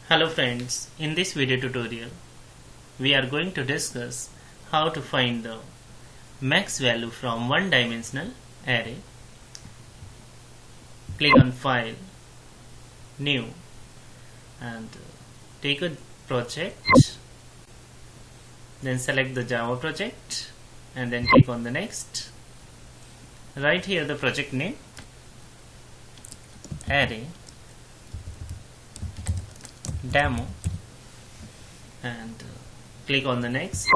Hello friends, in this video tutorial we are going to discuss how to find the max value from one-dimensional array. Click on File, New and take a project, then select the Java project and then click on the Next. Write here the project name, array demo and click on the Next.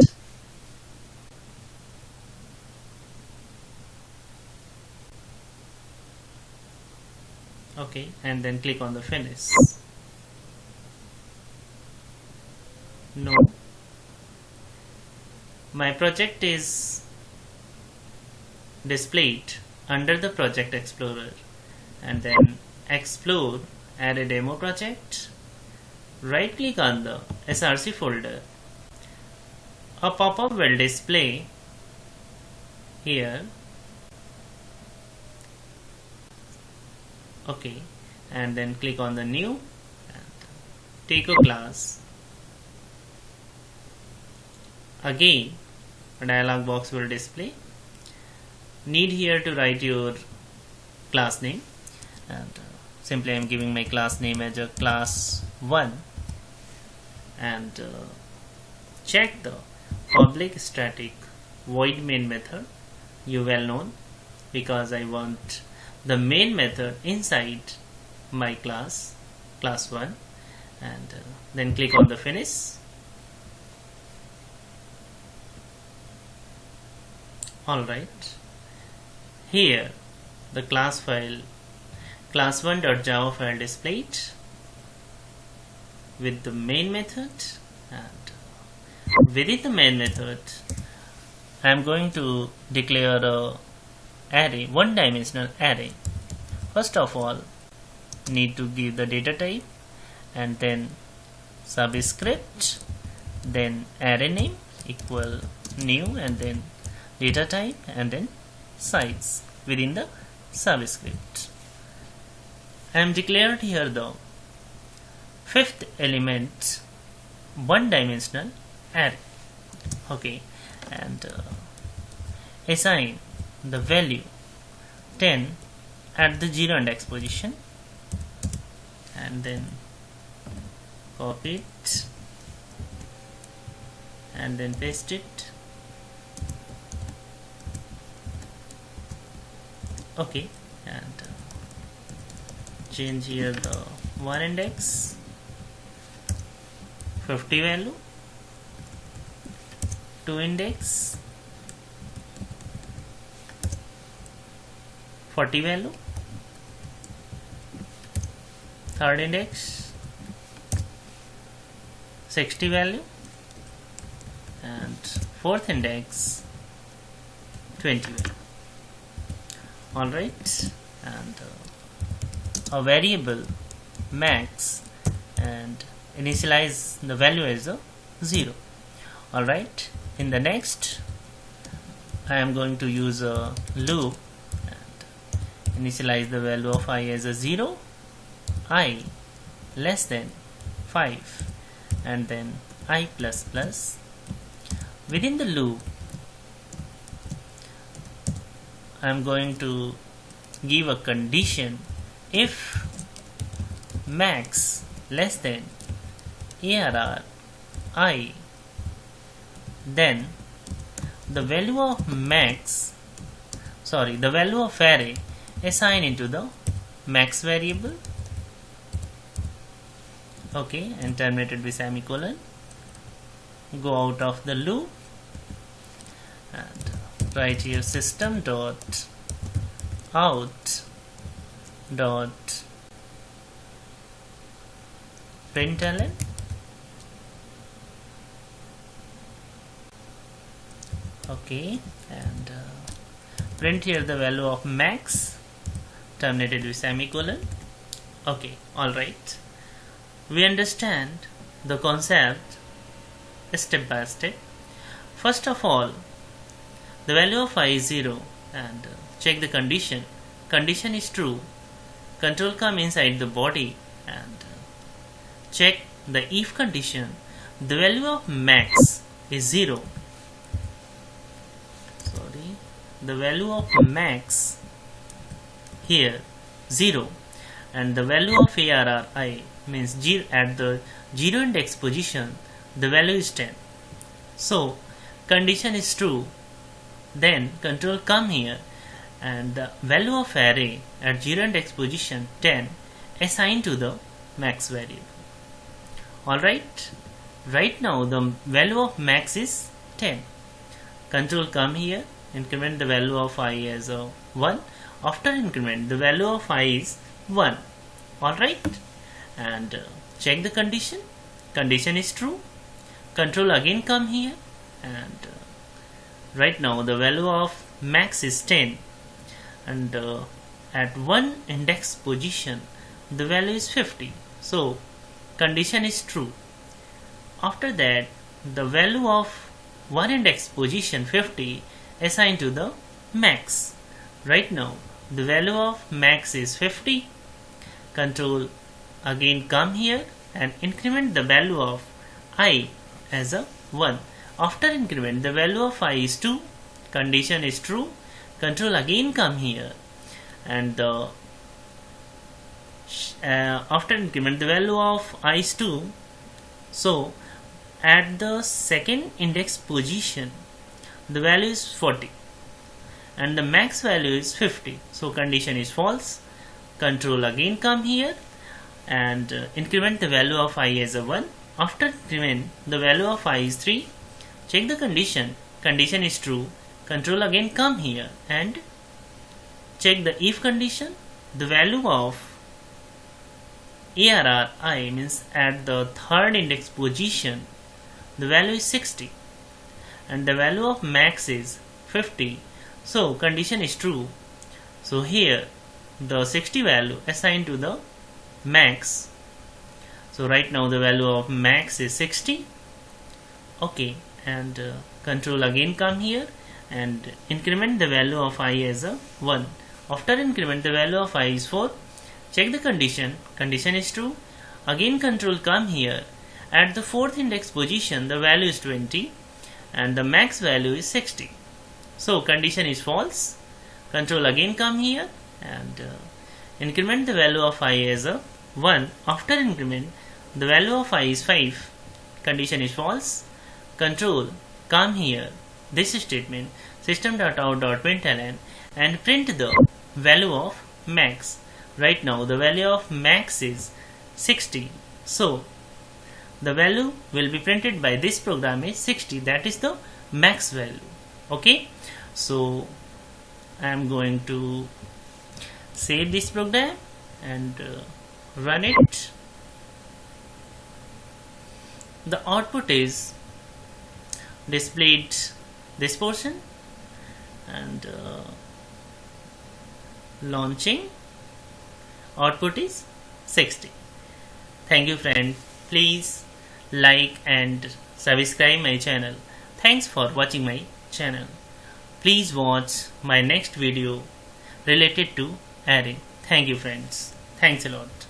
Okay, and then click on the Finish. No, my project is displayed under the Project Explorer, and then Explore Array Demo Project. Right click on the src folder. A pop-up will display here. Okay, and then click on the New and take a class. Again a dialog box will display. Need here to write your class name, and simply I am giving my class name as a class 1 and check the public static void main method. You well known, because I want the main method inside my class 1, and then click on the Finish. Alright, here the class 1.java file displayed with the main method, and within the main method I am going to declare a array, one-dimensional array. First of all, need to give the data type and then subscript, then array name equal new, and then data type and then size within the subscript. I am declared here the fifth element one-dimensional array. Okay, and assign the value 10 at the 0 index position, and then copy it and then paste it. Okay, and change here the 1 index 50 value, 2 index 40 value, third index 60 value, and fourth index 20 value. Alright, and a variable max and initialize the value as a 0. Alright, in the next I am going to use a loop and initialize the value of I as a 0, I less than 5, and then I plus plus. Within the loop I am going to give a condition: if max less than arr I, then the value of the value of array assign into the max variable. Okay, and terminated with semicolon. Go out of the loop and write here system dot out dot println. Okay, and print here the value of max, terminated with semicolon. Okay, alright, we understand the concept step by step. First of all, the value of I is 0, and check the condition. Condition is true. Control come inside the body and check the if condition, the value of max is 0. Sorry, the value of max here 0, and the value of ARRI means at the 0 index position the value is 10. So condition is true, then control come here and the value of array at 0 index position 10 assigned to the max variable. Alright, right now the value of max is 10. Control come here, increment the value of I as a 1. After increment the value of I is 1. Alright, and check the condition. Condition is true. Control again come here, and right now the value of max is 10, and at 1 index position the value is 50. So condition is true. After that the value of 1 index position 50 assigned to the max. Right now the value of max is 50. Control again come here and increment the value of I as a 1. After increment the value of I is 2. Condition is true. Control again come here, and after increment the value of I is 2. So at the second index position the value is 40 and the max value is 50. So condition is false. Control again come here and increment the value of I as a 1. After increment the value of I is 3. Check the condition. Condition is true. Control again come here and check the if condition. The value of ARRI means at the third index position the value is 60 and the value of max is 50. So condition is true. So here the 60 value assigned to the max. So right now the value of max is 60. Okay, and control again come here and increment the value of I as a 1. After increment the value of I is 4. Check the condition. Condition is true. Again control come here. At the fourth index position the value is 20 and the max value is 60. So condition is false. Control again come here and increment the value of I as a 1. After increment the value of I is 5. Condition is false. Control come here, this statement system.out.println, and print the value of max. Right now the value of max is 60. So the value will be printed by this program is 60. That is the max value. Okay, so I am going to save this program and run it. The output is displayed this portion, and launching output is 60. Thank you friend. Please like and subscribe my channel. Thanks for watching my channel. Please watch my next video related to array. Thank you friends. Thanks a lot.